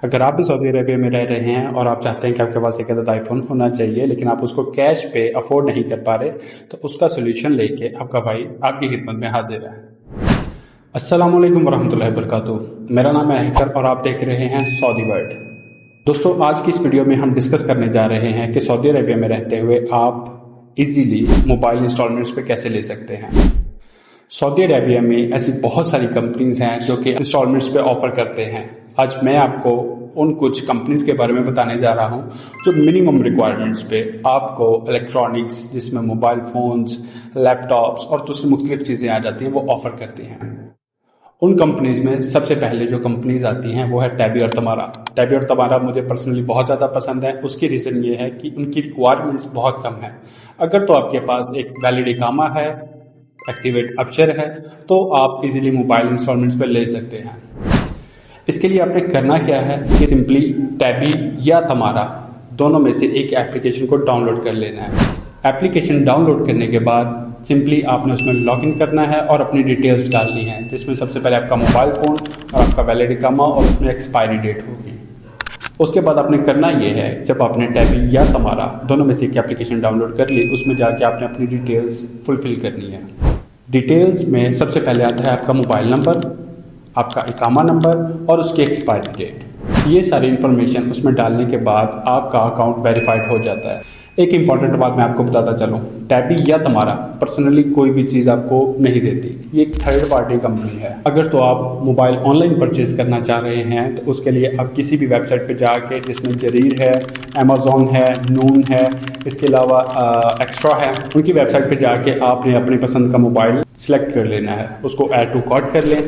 अगर आप भी सऊदी अरेबिया में रह रहे हैं और आप चाहते हैं कि आपके पास एक अदद आईफोन होना चाहिए लेकिन आप उसको कैश पे अफोर्ड नहीं कर पा रहे, तो उसका सोल्यूशन लेके आपका भाई आपकी खिदमत में हाजिर है। अस्सलाम वालेकुम वरहमतुल्लाहि वबरकातुहू। मेरा नाम है अहकर और आप देख रहे हैं सऊदी वर्ल्ड। दोस्तों, आज की इस वीडियो में हम डिस्कस करने जा रहे हैं कि सऊदी अरेबिया में रहते हुए आप इजीली मोबाइल इंस्टॉलमेंट्स पे कैसे ले सकते हैं। सऊदी अरेबिया में ऐसी बहुत सारी कंपनीज हैं जो कि इंस्टॉलमेंट्स पे ऑफर करते हैं। आज मैं आपको उन कुछ कंपनीज के बारे में बताने जा रहा हूं जो मिनिमम रिक्वायरमेंट्स पे आपको इलेक्ट्रॉनिक्स, जिसमें मोबाइल फोन्स, लैपटॉप्स और दूसरी मुख्तलिफ चीज़ें आ जाती हैं, वो ऑफर करती हैं। उन कंपनीज में सबसे पहले जो कंपनीज आती हैं वो है टैबी और तमारा। टैबी और तमारा मुझे पर्सनली बहुत ज़्यादा पसंद है। उसकी रीज़न ये है कि उनकी रिक्वायरमेंट्स बहुत कम है। अगर तो आपके पास एक वैलिड इकामा है, एक्टिवेट अबशर है, तो आप इजीली मोबाइल इंस्टॉलमेंट्स पर ले सकते हैं। इसके लिए आपने करना क्या है कि सिंपली टैबी या तमारा दोनों में से एक एप्लीकेशन को डाउनलोड कर लेना है। एप्लीकेशन डाउनलोड करने के बाद सिंपली आपने उसमें लॉगिन करना है और अपनी डिटेल्स डालनी है, जिसमें सबसे पहले आपका मोबाइल फ़ोन और आपका वैलिड इकामा और उसमें एक्सपायरी डेट होगी। उसके बाद आपने करना ये है, जब आपने टैबी या तमारा दोनों में से एक एप्लीकेशन डाउनलोड कर ली, उसमें जाके आपने अपनी डिटेल्स फुलफ़िल करनी है। डिटेल्स में सबसे पहले आता है आपका मोबाइल नंबर, आपका इकामा नंबर और उसकी एक्सपायरी डेट। ये सारी इन्फॉर्मेशन उसमें डालने के बाद आपका अकाउंट वेरीफाइड हो जाता है। एक इम्पॉर्टेंट बात मैं आपको बताता चलूँ, टैबी या तमारा पर्सनली कोई भी चीज़ आपको नहीं देती। ये एक थर्ड पार्टी कंपनी है। अगर तो आप मोबाइल ऑनलाइन परचेज करना चाह रहे हैं तो उसके लिए आप किसी भी वेबसाइट पे जाके, जिसमें जरीर है, अमेज़ॉन है, नून है, इसके अलावा एक्स्ट्रा है, उनकी वेबसाइट पे जाके आपने अपनी पसंद का मोबाइल सिलेक्ट कर लेना है। उसको ऐड टू कार्ट कर लें।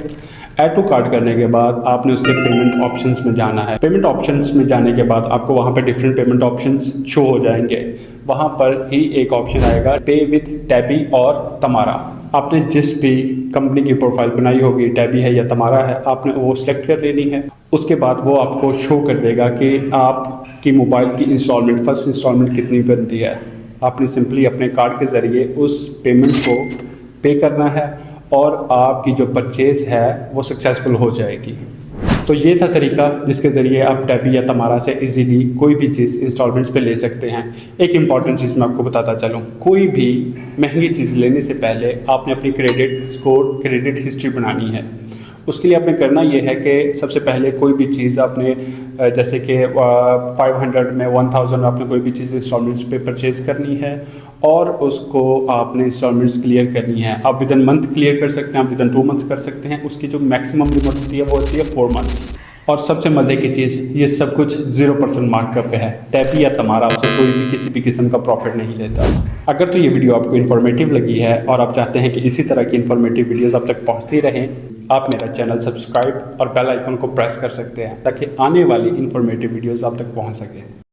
ऐड टू कार्ट करने के बाद आपने उसके पेमेंट ऑप्शंस में जाना है। पेमेंट ऑप्शंस में जाने के बाद आपको वहाँ पे डिफरेंट पेमेंट ऑप्शंस शो हो जाएंगे। वहाँ पर ही एक ऑप्शन आएगा पे विथ टैबी और तमारा। आपने जिस भी कंपनी की प्रोफाइल बनाई होगी, टैबी है या तमारा है, आपने वो सिलेक्ट कर लेनी है। उसके बाद वो आपको शो कर देगा कि आपकी मोबाइल की इंस्टॉलमेंट, फर्स्ट इंस्टॉलमेंट कितनी बनती है। आपने सिंपली अपने कार्ड के ज़रिए उस पेमेंट को पे करना है और आपकी जो परचेज़ है वो सक्सेसफुल हो जाएगी। तो ये था तरीका जिसके ज़रिए आप टैबी या तमारा से इजीली कोई भी चीज़ इंस्टॉलमेंट्स पे ले सकते हैं। एक इम्पॉर्टेंट चीज़ मैं आपको बताता चलूँ, कोई भी महंगी चीज़ लेने से पहले आपने अपनी क्रेडिट स्कोर, क्रेडिट हिस्ट्री बनानी है। उसके लिए आपने करना ये है कि सबसे पहले कोई भी चीज़ आपने जैसे कि 500 में 1000 आपने कोई भी चीज़ इंस्टॉलमेंट्स पे परचेज़ करनी है और उसको आपने इंस्टॉलमेंट्स क्लियर करनी है। आप विद इन मंथ क्लियर कर सकते हैं, आप विद इन 2 मंथ्स कर सकते हैं। उसकी जो मैक्सिमम लिमिट होती है वो होती है 4 मंथ्स। और सबसे मज़े की चीज़, ये सब कुछ 0% मार्कअप पे है। टैबी या तमारा उसे कोई भी किसी भी किस्म का प्रॉफिट नहीं लेता। अगर तो ये वीडियो आपको इन्फॉर्मेटिव लगी है और आप चाहते हैं कि इसी तरह की इन्फॉर्मेटिव वीडियोज़ आप तक पहुँचती रहें, आप मेरा चैनल सब्सक्राइब और बेल आइकन को प्रेस कर सकते हैं ताकि आने वाली इन्फॉर्मेटिव वीडियोज़ आप तक पहुँच सकें।